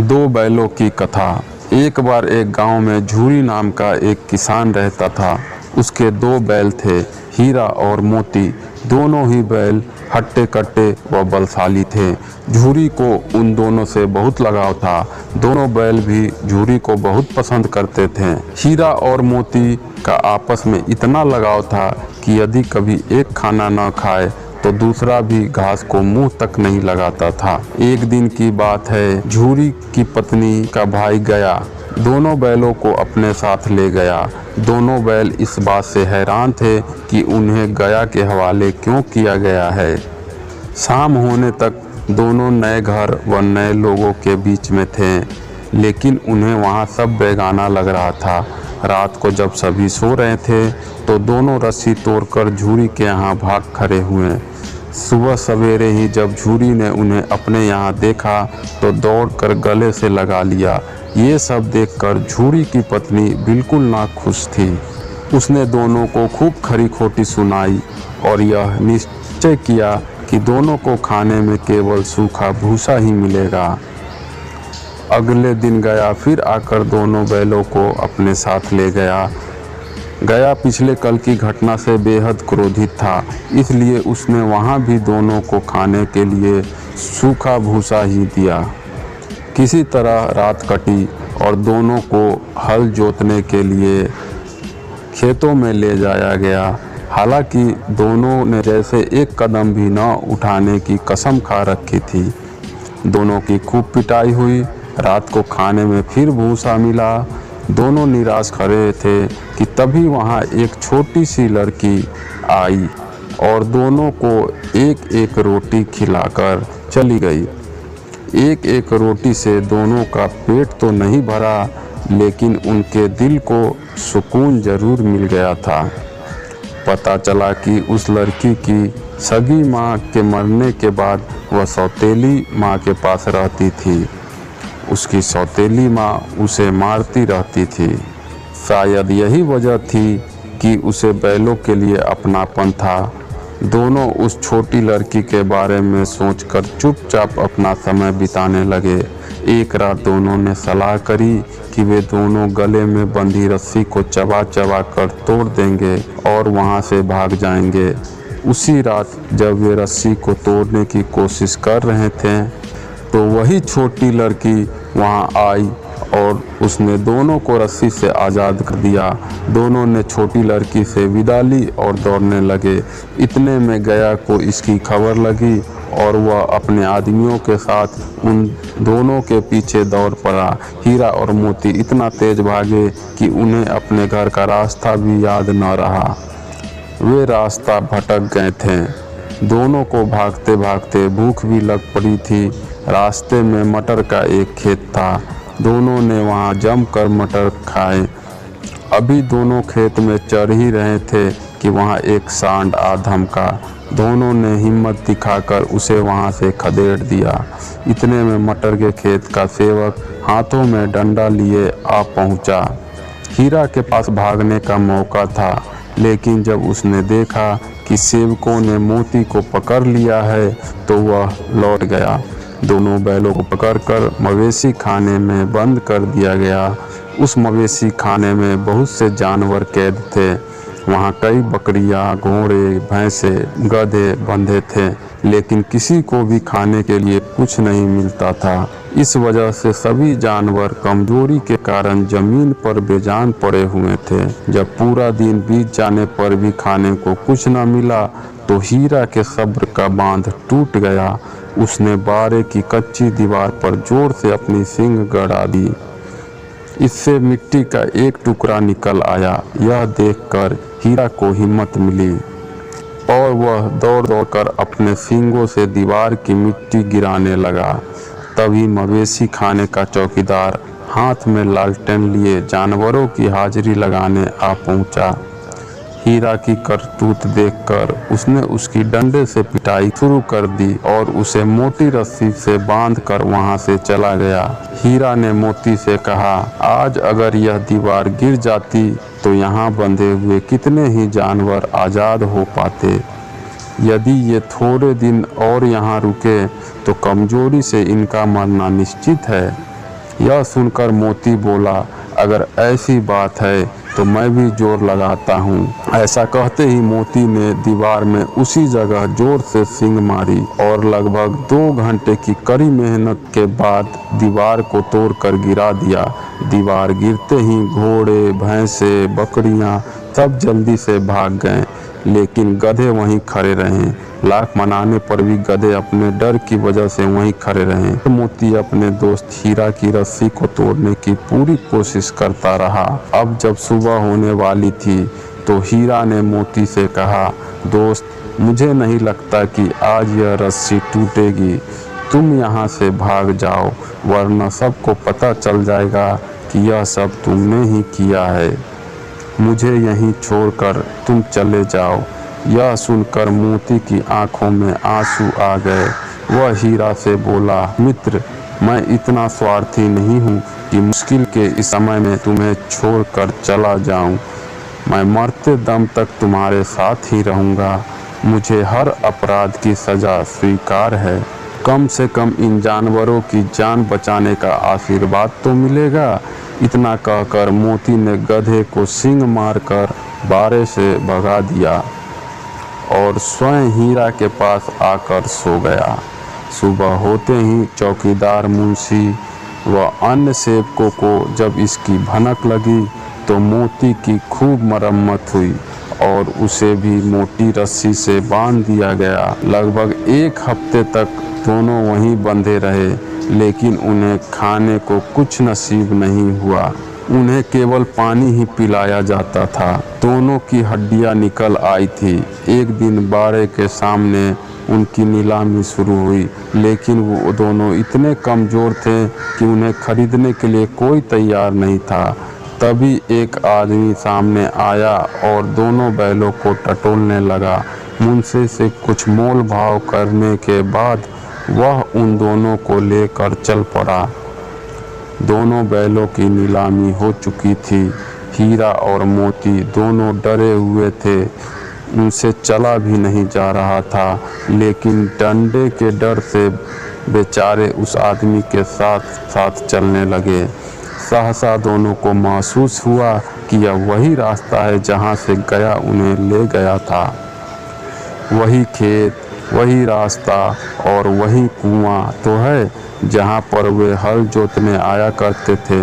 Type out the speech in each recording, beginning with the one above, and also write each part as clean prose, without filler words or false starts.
दो बैलों की कथा। एक बार एक गांव में झूरी नाम का एक किसान रहता था। उसके दो बैल थे, हीरा और मोती। दोनों ही बैल हट्टे कट्टे व बलशाली थे। झूरी को उन दोनों से बहुत लगाव था। दोनों बैल भी झूरी को बहुत पसंद करते थे। हीरा और मोती का आपस में इतना लगाव था कि यदि कभी एक खाना न खाए तो दूसरा भी घास को मुंह तक नहीं लगाता था। एक दिन की बात है, झूरी की पत्नी का भाई गया दोनों बैलों को अपने साथ ले गया। दोनों बैल इस बात से हैरान थे कि उन्हें गया के हवाले क्यों किया गया है। शाम होने तक दोनों नए घर व नए लोगों के बीच में थे, लेकिन उन्हें वहाँ सब बेगाना लग रहा था। रात को जब सभी सो रहे थे तो दोनों रस्सी तोड़कर झूरी के यहाँ भाग खड़े हुए। सुबह सवेरे ही जब झूरी ने उन्हें अपने यहाँ देखा तो दौड़कर गले से लगा लिया। ये सब देखकर झूरी की पत्नी बिल्कुल नाखुश थी। उसने दोनों को खूब खरी खोटी सुनाई और यह निश्चय किया कि दोनों को खाने में केवल सूखा भूसा ही मिलेगा। अगले दिन गया फिर आकर दोनों बैलों को अपने साथ ले गया। गया पिछले कल की घटना से बेहद क्रोधित था, इसलिए उसने वहाँ भी दोनों को खाने के लिए सूखा भूसा ही दिया। किसी तरह रात कटी और दोनों को हल जोतने के लिए खेतों में ले जाया गया। हालांकि दोनों ने जैसे एक कदम भी न उठाने की कसम खा रखी थी। दोनों की खूब पिटाई हुई। रात को खाने में फिर भूसा मिला। दोनों निराश खड़े थे कि तभी वहाँ एक छोटी सी लड़की आई और दोनों को एक एक रोटी खिलाकर चली गई। एक एक रोटी से दोनों का पेट तो नहीं भरा, लेकिन उनके दिल को सुकून जरूर मिल गया था। पता चला कि उस लड़की की सगी माँ के मरने के बाद वह सौतेली माँ के पास रहती थी। उसकी सौतेली माँ उसे मारती रहती थी। शायद यही वजह थी कि उसे बैलों के लिए अपनापन था। दोनों उस छोटी लड़की के बारे में सोचकर चुपचाप अपना समय बिताने लगे। एक रात दोनों ने सलाह करी कि वे दोनों गले में बंधी रस्सी को चबा चबा कर तोड़ देंगे और वहाँ से भाग जाएंगे। उसी रात जब वे रस्सी को तोड़ने की कोशिश कर रहे थे तो वही छोटी लड़की वहाँ आई और उसने दोनों को रस्सी से आज़ाद कर दिया। दोनों ने छोटी लड़की से विदा ली और दौड़ने लगे। इतने में गया को इसकी खबर लगी और वह अपने आदमियों के साथ उन दोनों के पीछे दौड़ पड़ा। हीरा और मोती इतना तेज भागे कि उन्हें अपने घर का रास्ता भी याद न रहा। वे रास्ता भटक गए थे। दोनों को भागते भागते भूख भी लग पड़ी थी। रास्ते में मटर का एक खेत था। दोनों ने वहां जमकर मटर खाए। अभी दोनों खेत में चढ़ ही रहे थे कि वहां एक सांड आ धमका। दोनों ने हिम्मत दिखाकर उसे वहां से खदेड़ दिया। इतने में मटर के खेत का सेवक हाथों में डंडा लिए आ पहुंचा। हीरा के पास भागने का मौका था, लेकिन जब उसने देखा कि सेवकों ने मोती को पकड़ लिया है तो वह लौट गया। दोनों बैलों को पकड़कर मवेशी खाने में बंद कर दिया गया। उस मवेशी खाने में बहुत से जानवर कैद थे। वहाँ कई बकरियाँ, घोड़े, भैंसे, गधे बंधे थे, लेकिन किसी को भी खाने के लिए कुछ नहीं मिलता था। इस वजह से सभी जानवर कमजोरी के कारण जमीन पर बेजान पड़े हुए थे। जब पूरा दिन बीत जाने पर भी खाने को कुछ न मिला तो हीरा के सब्र का बांध टूट गया। उसने बारे की कच्ची दीवार पर जोर से अपनी सींग गड़ा दी। इससे मिट्टी का एक टुकड़ा निकल आया। यह देखकर हीरा को हिम्मत मिली और वह दौड़ दौड़कर अपने सींगों से दीवार की मिट्टी गिराने लगा। तभी मवेशी खाने का चौकीदार हाथ में लालटेन लिए जानवरों की हाजिरी लगाने आ पहुंचा। हीरा की करतूत देखकर उसने उसकी डंडे से पिटाई शुरू कर दी और उसे मोटी रस्सी से बांधकर वहां से चला गया। हीरा ने मोती से कहा, आज अगर यह दीवार गिर जाती तो यहाँ बंधे हुए कितने ही जानवर आज़ाद हो पाते। यदि ये थोड़े दिन और यहाँ रुके तो कमजोरी से इनका मरना निश्चित है। यह सुनकर मोती बोला, अगर ऐसी बात है तो मैं भी जोर लगाता हूँ। ऐसा कहते ही मोती ने दीवार में उसी जगह जोर से सींग मारी और लगभग 2 घंटे की कड़ी मेहनत के बाद दीवार को तोड़कर गिरा दिया। दीवार गिरते ही घोड़े, भैंसे, बकरियां सब जल्दी से भाग गए, लेकिन गधे वहीं खड़े रहे। लाख मनाने पर भी गधे अपने डर की वजह से वहीं खड़े रहे। मोती अपने दोस्त हीरा की रस्सी को तोड़ने की पूरी कोशिश करता रहा। अब जब सुबह होने वाली थी तो हीरा ने मोती से कहा, दोस्त, मुझे नहीं लगता कि आज यह रस्सी टूटेगी। तुम यहाँ से भाग जाओ, वरना सबको पता चल जाएगा कि यह सब तुमने ही किया है। मुझे यहीं छोड़कर तुम चले जाओ। यह सुनकर मोती की आंखों में आंसू आ गए। वह हीरा से बोला, मित्र, मैं इतना स्वार्थी नहीं हूँ कि मुश्किल के इस समय में तुम्हें छोड़कर चला जाऊँ। मैं मरते दम तक तुम्हारे साथ ही रहूँगा। मुझे हर अपराध की सज़ा स्वीकार है। कम से कम इन जानवरों की जान बचाने का आशीर्वाद तो मिलेगा। इतना कहकर मोती ने गधे को सींग मारकर बारे से भगा दिया और स्वयं हीरा के पास आकर सो गया। सुबह होते ही चौकीदार, मुंशी व अन्य सेवकों को जब इसकी भनक लगी तो मोती की खूब मरम्मत हुई और उसे भी मोटी रस्सी से बांध दिया गया। लगभग 1 हफ्ते तक दोनों वहीं बंधे रहे, लेकिन उन्हें खाने को कुछ नसीब नहीं हुआ। उन्हें केवल पानी ही पिलाया जाता था। दोनों की हड्डियां निकल आई थी। एक दिन बाड़े के सामने उनकी नीलामी शुरू हुई, लेकिन वो दोनों इतने कमज़ोर थे कि उन्हें खरीदने के लिए कोई तैयार नहीं था। तभी एक आदमी सामने आया और दोनों बैलों को टटोलने लगा। मुंशी से कुछ मोल भाव करने के बाद वह उन दोनों को लेकर चल पड़ा। दोनों बैलों की नीलामी हो चुकी थी। हीरा और मोती दोनों डरे हुए थे। उनसे चला भी नहीं जा रहा था, लेकिन डंडे के डर से बेचारे उस आदमी के साथ साथ चलने लगे। सहसा दोनों को महसूस हुआ कि यह वही रास्ता है जहाँ से गया उन्हें ले गया था। वही खेत, वही रास्ता और वही कुआं तो है जहाँ पर वे हल जोतने आया करते थे।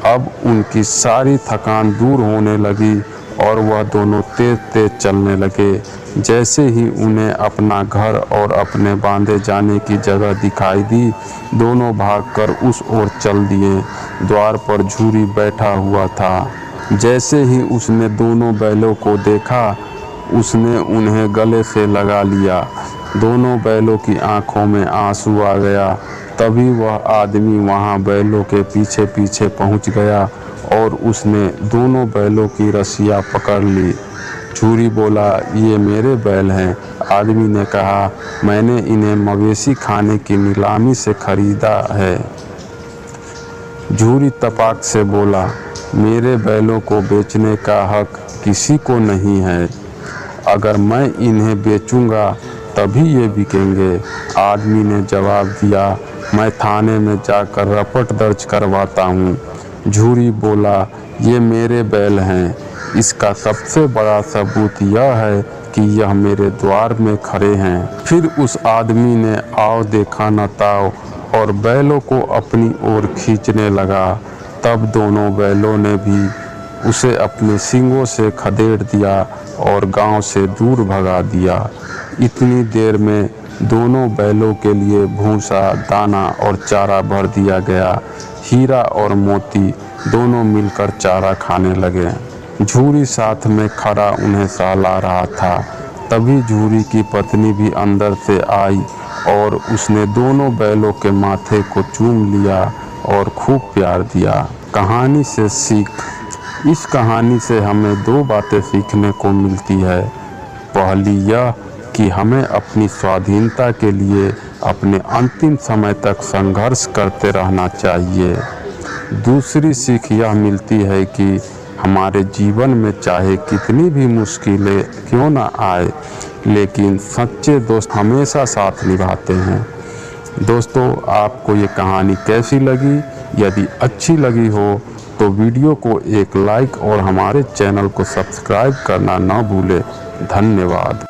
अब उनकी सारी थकान दूर होने लगी और वह दोनों तेज तेज चलने लगे। जैसे ही उन्हें अपना घर और अपने बांधे जाने की जगह दिखाई दी, दोनों भागकर उस ओर चल दिए। द्वार पर झूरी बैठा हुआ था। जैसे ही उसने दोनों बैलों को देखा, उसने उन्हें गले से लगा लिया। दोनों बैलों की आंखों में आंसू आ गया। तभी वह आदमी वहां बैलों के पीछे पीछे पहुंच गया और उसने दोनों बैलों की रस्सियां पकड़ ली। झूरी बोला, ये मेरे बैल हैं। आदमी ने कहा, मैंने इन्हें मवेशी खाने की नीलामी से खरीदा है। झूरी तपाक से बोला, मेरे बैलों को बेचने का हक किसी को नहीं है। अगर मैं इन्हें बेचूंगा तभी ये बिकेंगे। आदमी ने जवाब दिया, मैं थाने में जाकर रपट दर्ज करवाता हूँ। झूरी बोला, ये मेरे बैल हैं। इसका सबसे बड़ा सबूत यह है कि यह मेरे द्वार में खड़े हैं। फिर उस आदमी ने आओ देखा न ताओ और बैलों को अपनी ओर खींचने लगा। तब दोनों बैलों ने भी उसे अपने सींगों से खदेड़ दिया और गांव से दूर भगा दिया। इतनी देर में दोनों बैलों के लिए भूसा, दाना और चारा भर दिया गया। हीरा और मोती दोनों मिलकर चारा खाने लगे। झूरी साथ में खड़ा उन्हें सहला रहा था। तभी झूरी की पत्नी भी अंदर से आई और उसने दोनों बैलों के माथे को चूम लिया और खूब प्यार दिया। कहानी से सीख। इस कहानी से हमें 2 बातें सीखने को मिलती है। पहली यह कि हमें अपनी स्वाधीनता के लिए अपने अंतिम समय तक संघर्ष करते रहना चाहिए। दूसरी सीख यह मिलती है कि हमारे जीवन में चाहे कितनी भी मुश्किलें क्यों ना आए, लेकिन सच्चे दोस्त हमेशा साथ निभाते हैं। दोस्तों, आपको ये कहानी कैसी लगी यदि अच्छी लगी हो तो वीडियो को एक लाइक और हमारे चैनल को सब्सक्राइब करना ना भूलें। धन्यवाद।